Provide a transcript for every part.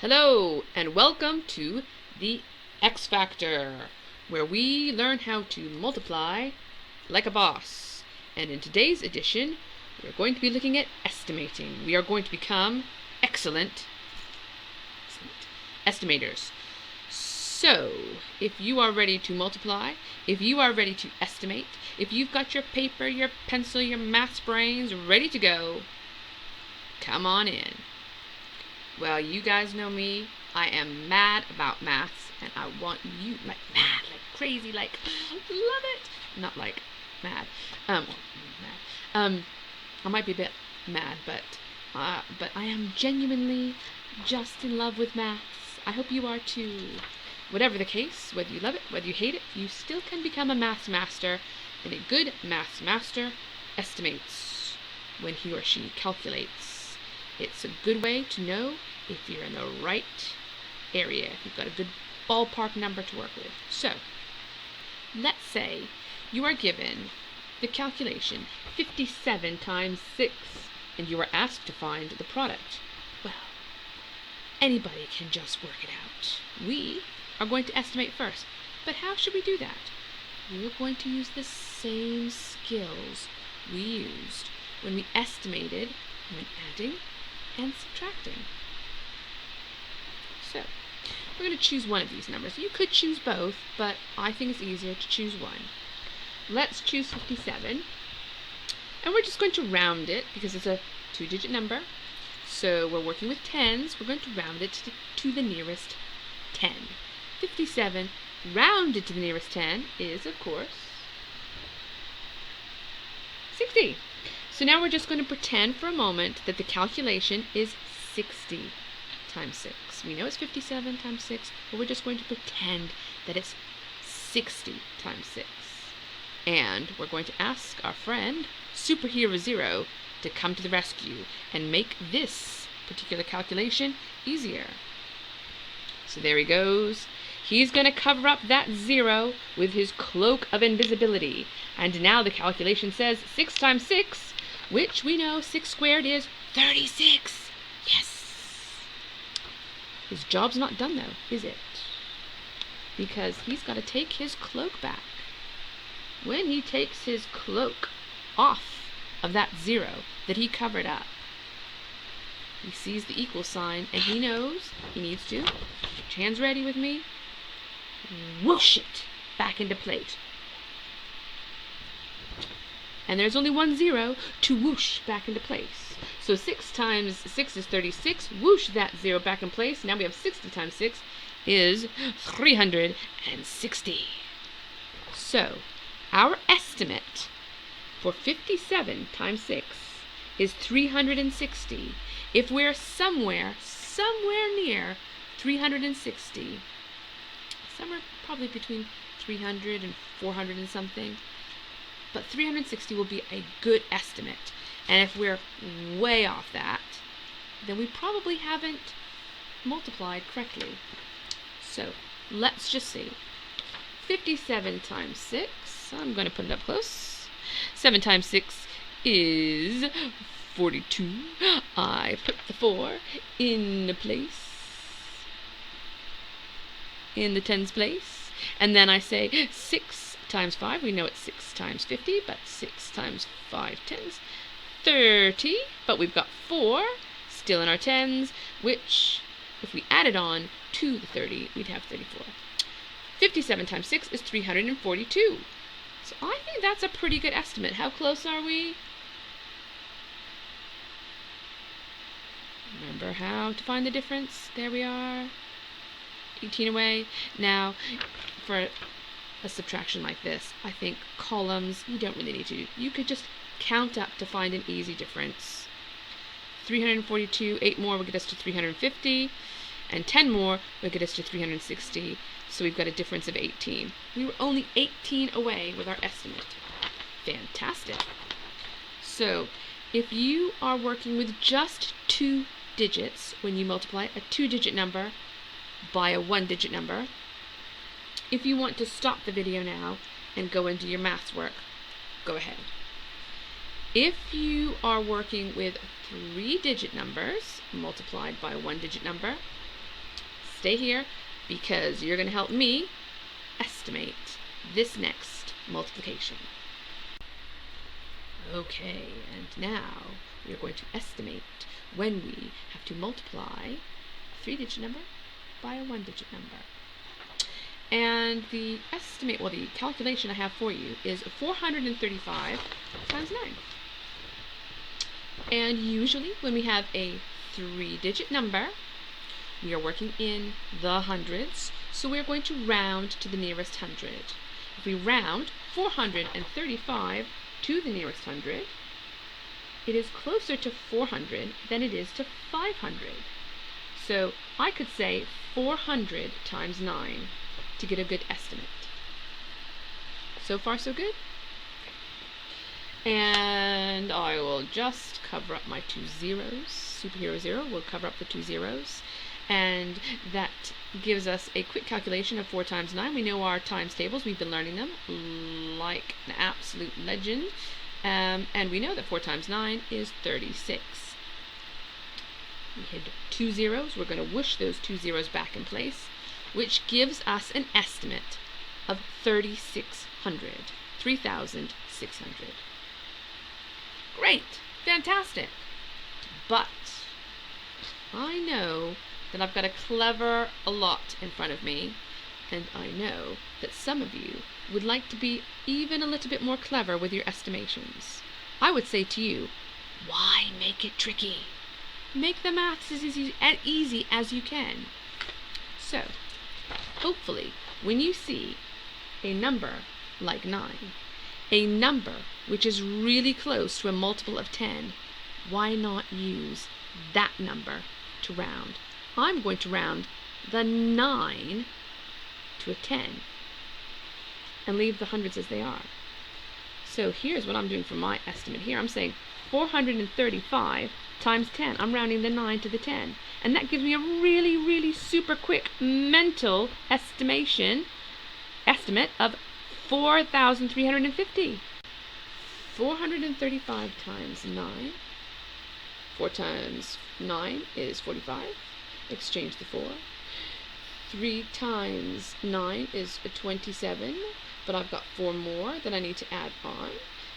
Hello, and welcome to the X Factor, where we learn how to multiply like a boss. And in today's edition, we're going to be looking at estimating. We are going to become excellent estimators. So, if you are ready to multiply, if you are ready to estimate, if you've got your paper, your pencil, your math brains ready to go, come on in. Well, you guys know me. I am mad about maths, and I want you, like mad, like crazy, like love it. Not like mad. I might be a bit mad, but I am genuinely just in love with maths. I hope you are too. Whatever the case, whether you love it, whether you hate it, you still can become a maths master, and a good maths master estimates when he or she calculates. It's a good way to know if you're in the right area, if you've got a good ballpark number to work with. So, let's say you are given the calculation 57 times 6, and you are asked to find the product. Well, anybody can just work it out. We are going to estimate first, but how should we do that? We're going to use the same skills we used when we estimated when adding and subtracting. So, we're going to choose one of these numbers. You could choose both, but I think it's easier to choose one. Let's choose 57, and we're just going to round it because it's a two-digit number. So we're working with tens. We're going to round it to the nearest 10. 57 rounded to the nearest 10 is, of course, 60. So now we're just going to pretend for a moment that the calculation is 60 times 6. We know it's 57 times 6, but we're just going to pretend that it's 60 times 6. And we're going to ask our friend, Superhero Zero, to come to the rescue and make this particular calculation easier. So there he goes. He's going to cover up that 0 with his cloak of invisibility. And now the calculation says 6 times 6, which we know 6 squared is 36. Yes! His job's not done though, is it? Because he's got to take his cloak back. When he takes his cloak off of that 0 that he covered up, he sees the equal sign and he knows he needs to, get your hands ready with me, whoosh it back into place. And there's only one 0 to whoosh back into place. So 6 times 6 is 36. Whoosh that 0 back in place. Now we have 60 times 6 is 360. So our estimate for 57 times 6 is 360. If we're somewhere near 360, somewhere probably between 300 and 400 and something, but 360 will be a good estimate. And if we're way off that, then we probably haven't multiplied correctly. So let's just see. 57 times 6, I'm going to put it up close. 7 times 6 is 42. I put the 4 in the place, in the tens place. And then I say 6 times 5, we know it's 6 times 50, but 6 times 5 tens, 30, but we've got 4 still in our tens, which, if we added on to the 30, we'd have 34. 57 times 6 is 342. So I think that's a pretty good estimate. How close are we? Remember how to find the difference? There we are. 18 away. Now, for a subtraction like this, I think columns, you don't really need to. You could just count up to find an easy difference. 342, 8 more would get us to 350, and 10 more would get us to 360. So we've got a difference of 18. We were only 18 away with our estimate. Fantastic. So if you are working with just 2 digits when you multiply a 2-digit number by a 1-digit number, if you want to stop the video now and go into your maths work, go ahead. If you are working with 3-digit numbers multiplied by a 1-digit number, stay here because you're going to help me estimate this next multiplication. Okay, and now we are going to estimate when we have to multiply a 3-digit number by a 1-digit number. And the calculation I have for you is 435 times 9. And usually when we have a 3-digit number, we are working in the hundreds, so we're going to round to the nearest hundred. If we round 435 to the nearest hundred, it is closer to 400 than it is to 500. So I could say 400 times 9 to get a good estimate. So far, so good? And I will just cover up my 2 zeros. Superhero 0 will cover up the 2 zeros. And that gives us a quick calculation of 4 times 9. We know our times tables. We've been learning them like an absolute legend. And we know that 4 times 9 is 36. We hit 2 zeros. We're going to whoosh those 2 zeros back in place, which gives us an estimate of 3,600. 3,600. Great. Fantastic. But I know that I've got a clever lot in front of me, and I know that some of you would like to be even a little bit more clever with your estimations. I would say to you, why make it tricky? Make the maths as easy as you can. So, hopefully, when you see a number like 9, a number which is really close to a multiple of 10, why not use that number to round? I'm going to round the 9 to a 10 and leave the hundreds as they are. So here's what I'm doing for my estimate here. I'm saying 435 times 10. I'm rounding the 9 to the 10. And that gives me a really, really super quick mental estimate of 4,350. 435 times 9. 4 times 9 is 45. Exchange the 4. 3 times 9 is 27, but I've got 4 more that I need to add on.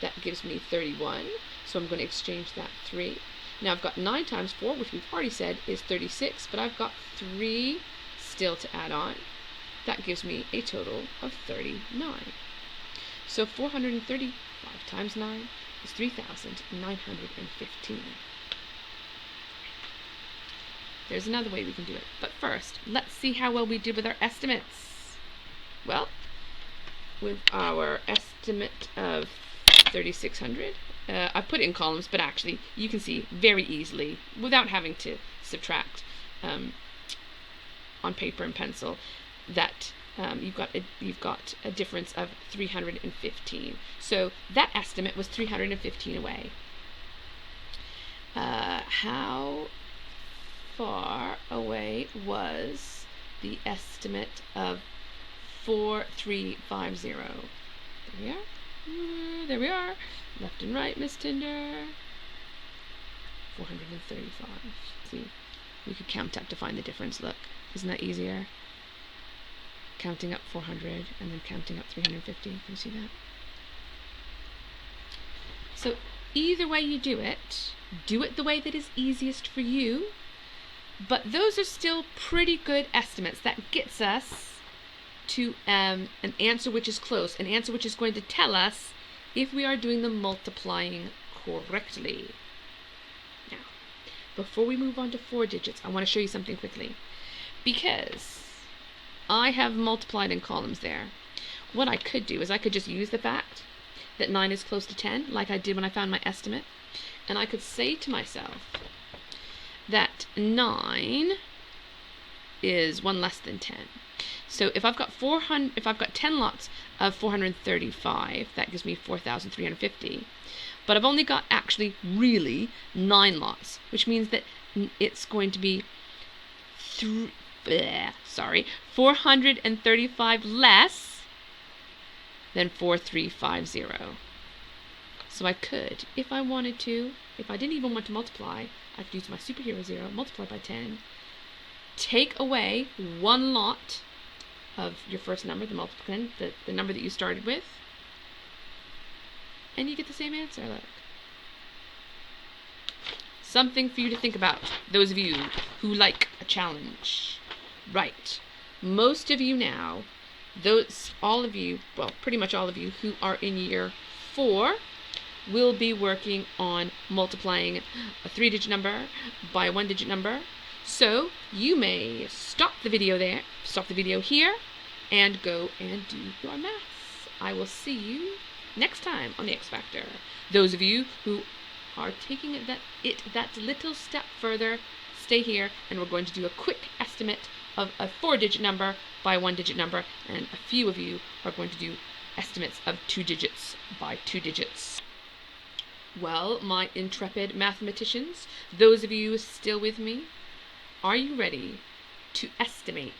That gives me 31, so I'm going to exchange that 3. Now I've got 9 times 4, which we've already said is 36, but I've got 3 still to add on. That gives me a total of 39. So 435 times 9 is 3,915. There's another way we can do it. But first, let's see how well we did with our estimates. Well, with our estimate of 3,600, I put it in columns, but actually you can see very easily, without having to subtract on paper and pencil, that you've got a difference of 315. So that estimate was 315 away. How far away was the estimate of 4,350? There we are. There we are. Left and right, Miss Tinder. 435. See, we could count up to find the difference. Look, isn't that easier? Counting up 400 and then counting up 350. Can you see that? So either way you do it the way that is easiest for you. But those are still pretty good estimates. That gets us to an answer which is close, an answer which is going to tell us if we are doing the multiplying correctly. Now, before we move on to 4 digits, I want to show you something quickly. Because I have multiplied in columns there. What I could do is I could just use the fact that 9 is close to 10, like I did when I found my estimate. And I could say to myself that 9 is 1 less than 10. So if I've got 10 lots of 435, that gives me 4,350. But I've only got actually really 9 lots, which means that it's going to be 435 less than 4,350. So I could, if I wanted to, if I didn't even want to multiply, I could use my superhero 0, multiply by 10, take away one lot of your first number, the multiplicand, the number that you started with, and you get the same answer. Look. Something for you to think about, those of you who like a challenge. Right. Most of you now, all of you, well, pretty much all of you who are in year 4 will be working on multiplying a 3-digit number by a 1-digit number. So you may stop the video here, and go and do your maths. I will see you next time on the X Factor. Those of you who are taking it that little step further, stay here, and we're going to do a quick estimate of a 4-digit number by a 1-digit number, and a few of you are going to do estimates of 2 digits by 2 digits. Well, my intrepid mathematicians, those of you still with me, are you ready to estimate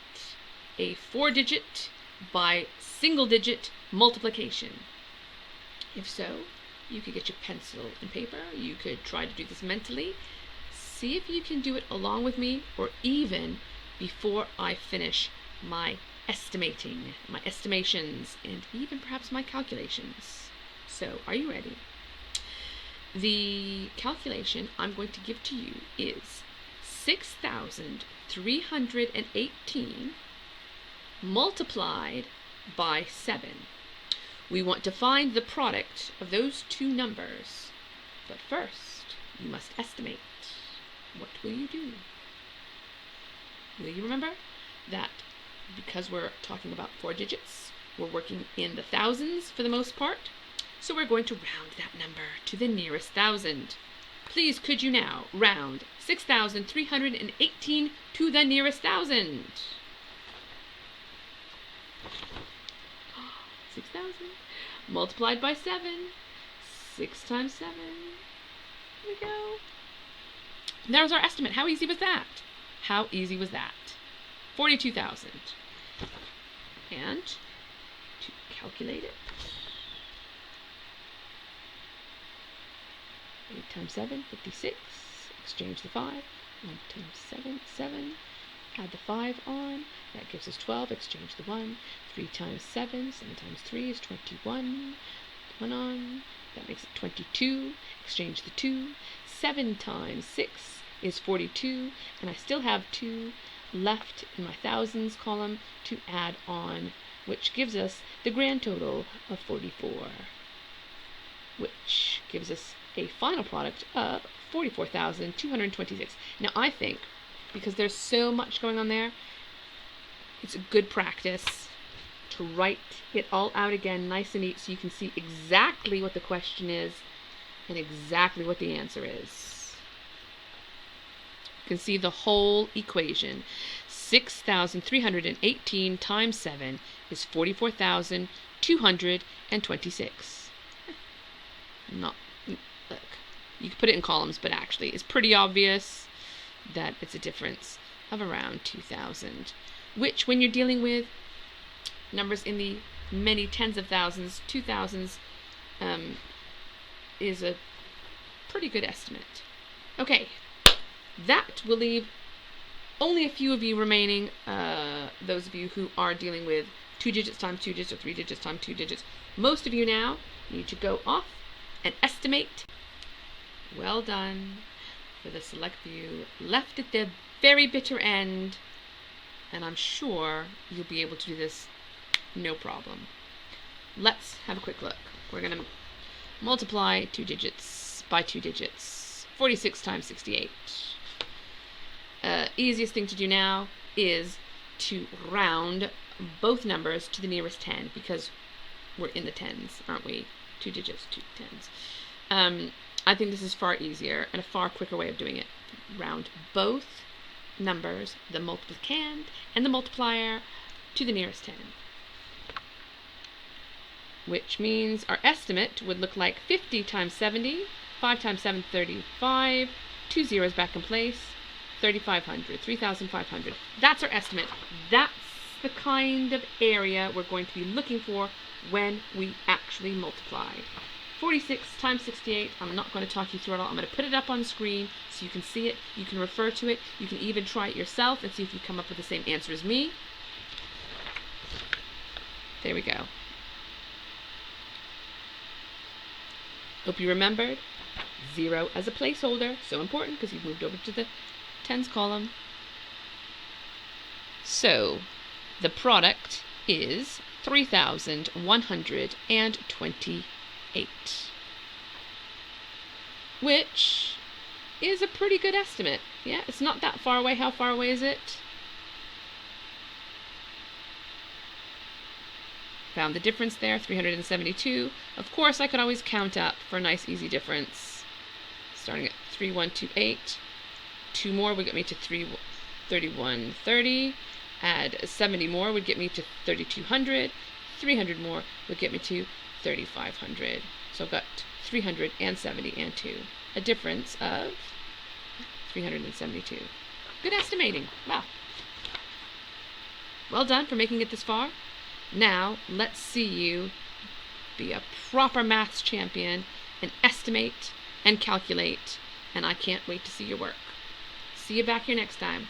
a 4-digit by single-digit multiplication? If so, you could get your pencil and paper. You could try to do this mentally. See if you can do it along with me, or even before I finish my estimating, my estimations, and even perhaps my calculations. So, are you ready? The calculation I'm going to give to you is 6,318 multiplied by 7. We want to find the product of those two numbers. But first, you must estimate. What will you do? Will you remember that because we're talking about 4 digits, we're working in the thousands for the most part? So we're going to round that number to the nearest thousand. Please, could you now round 6,318 to the nearest thousand? 6,000 multiplied by 7. 6 times 7. Here we go. There's our estimate. How easy was that? How easy was that? 42,000. And to calculate it, 8 times 7, 56. Exchange the 5. 1 times 7, 7. Add the 5 on. That gives us 12. Exchange the 1. 3 times 7. 7 times 3 is 21. 1 on. That makes it 22. Exchange the 2. 7 times 6 is 42. And I still have 2 left in my thousands column to add on, which gives us the grand total of 44. Which gives us a final product of 44,226. Now I think, because there's so much going on there, it's a good practice to write it all out again nice and neat so you can see exactly what the question is and exactly what the answer is. You can see the whole equation. 6,318 times 7 is 44,226. Not, look, you can put it in columns, but actually it's pretty obvious that it's a difference of around 2,000, which when you're dealing with numbers in the many tens of thousands, 2,000s is a pretty good estimate. Okay, that will leave only a few of you remaining, those of you who are dealing with 2 digits times 2 digits or 3 digits times 2 digits. Most of you now need to go off and estimate. Well done for the select few left at the very bitter end, and I'm sure you'll be able to do this no problem. Let's have a quick look. We're going to multiply 2 digits by 2 digits. 46 times 68. Easiest thing to do now is to round both numbers to the nearest 10, because we're in the tens, aren't we? 2 digits, 2 tens. I think this is far easier and a far quicker way of doing it. Round both numbers, the multiplicand and the multiplier, to the nearest 10. Which means our estimate would look like 50 times 70, 5 times 7, 35, 2 zeros back in place, 3,500, 3,500. That's our estimate. That's the kind of area we're going to be looking for when we actually multiply. 46 times 68. I'm not going to talk you through it all. I'm going to put it up on the screen so you can see it. You can refer to it. You can even try it yourself and see if you come up with the same answer as me. There we go. Hope you remembered. 0 as a placeholder. So important because you've moved over to the tens column. So the product is 3,128, which is a pretty good estimate. Yeah, it's not that far away. How far away is it? Found the difference there, 372. Of course, I could always count up for a nice easy difference. Starting at 3128. 2 more would get me to 3130. Add 70 more would get me to 3,200. 300 more would get me to 3,500. So I've got 370 and 2. A difference of 372. Good estimating. Wow. Well done for making it this far. Now, let's see you be a proper maths champion and estimate and calculate. And I can't wait to see your work. See you back here next time.